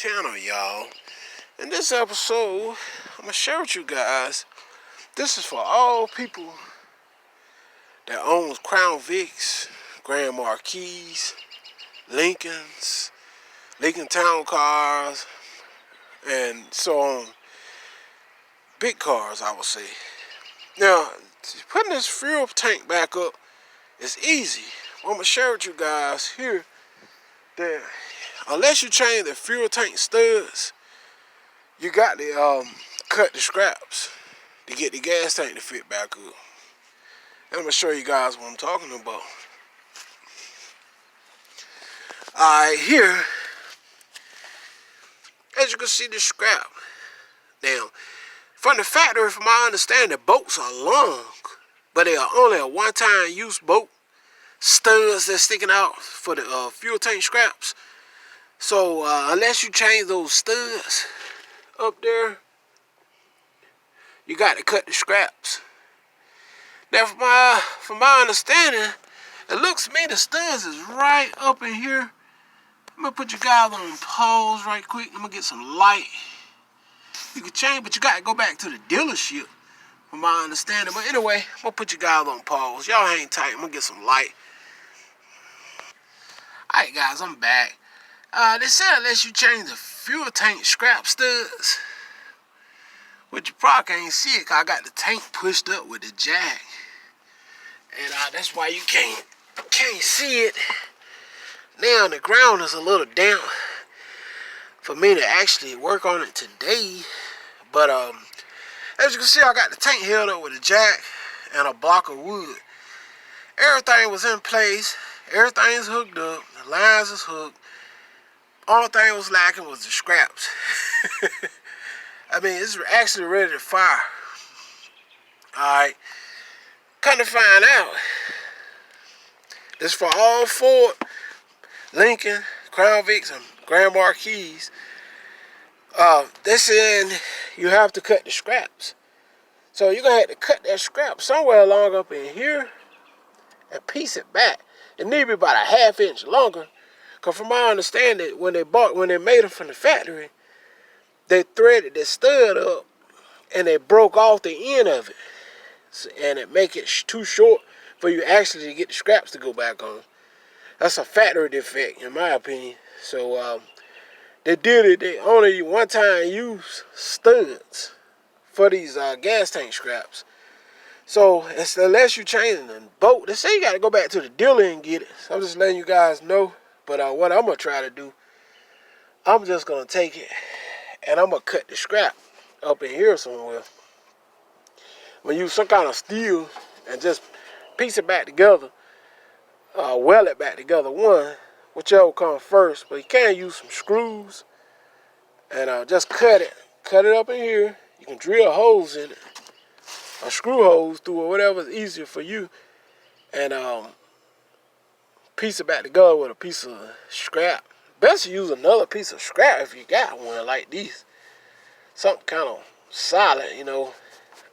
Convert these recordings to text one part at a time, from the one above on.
channel, y'all. In this episode, I'm gonna share with you guys. This is for all people that owns Crown Vics, Grand Marquis, Lincolns, Lincoln Town cars, and so on. Big cars, I would say. Now, putting this fuel tank back up is easy. I'm gonna share with you guys here that unless you change the fuel tank studs, you got to cut the scraps to get the gas tank to fit back up. And I'm gonna show you guys what I'm talking about. Alright, here, as you can see, the scrap. Now, from the factory, from my understanding, the bolts are long, but they are only a one-time use bolt. Studs that's sticking out for the fuel tank scraps. So unless you change those studs up there, you got to cut the scraps. Now, from my understanding, it looks to me the studs is right up in here. I'm gonna put you guys on pause right quick. I'm gonna get some light. You can change, but you got to go back to the dealership, from my understanding. But anyway, I'm gonna put you guys on pause. Y'all hang tight. I'm gonna get some light. Alright guys, I'm back. They said unless you change the fuel tank scrap studs, which you probably can't see it because I got the tank pushed up with the jack. And that's why you can't see it. Now the ground is a little damp for me to actually work on it today. But as you can see, I got the tank held up with a jack and a block of wood. Everything was in place. Everything's hooked up. The lines is hooked. Only thing was lacking was the scraps. I mean, it's actually ready to fire. Alright. Come to find out, this for all Ford, Lincoln, Crown Vics, and Grand Marquis. They're saying you have to cut the scraps. So you're going to have to cut that scrap somewhere along up in here and piece it back. It need to be about a ½ inch longer. Because from my understanding, when they made it from the factory, they threaded the stud up and they broke off the end of it. And it make it too short for you actually to get the scraps to go back on. That's a factory defect, in my opinion. So they did it. They only one-time use studs for these gas tank scraps. So unless you change the bolt, they say you got to go back to the dealer and get it. So I'm just letting you guys know. But what I'm going to try to do, I'm just going to take it and I'm going to cut the scrap up in here somewhere. I'm going to use some kind of steel and just piece it back together. Weld it back together, whichever comes first. But you can use some screws and just cut it. Cut it up in here. You can drill holes in it. Or screw holes through or whatever is easier for you. And piece it back together with a piece of scrap. Best to use another piece of scrap if you got one like these. Something kind of solid, you know.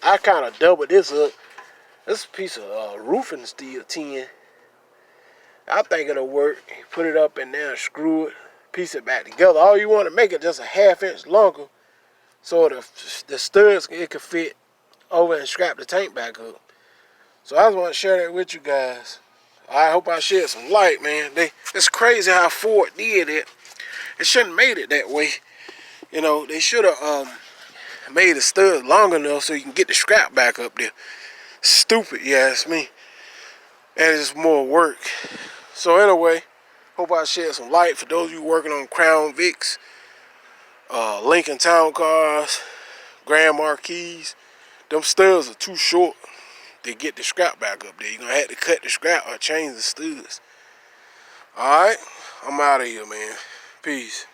I kind of doubled this up. This piece of roofing steel tin. I think it'll work. Put it up in there, screw it, piece it back together. All you want to make it just a ½ inch longer, so the studs it could fit over and scrap the tank back up. So I just want to share that with you guys. I hope I shed some light, man. It's crazy how Ford did it. It shouldn't have made it that way. You know, they should have made the stud long enough so you can get the scrap back up there. Stupid, you ask me. And it's more work. So anyway, hope I shed some light for those of you working on Crown Vics, Lincoln Town cars, Grand Marquis. Them studs are too short to get the scrap back up there. You're going to have to cut the scrap or change the studs. Alright, I'm out of here, man. Peace.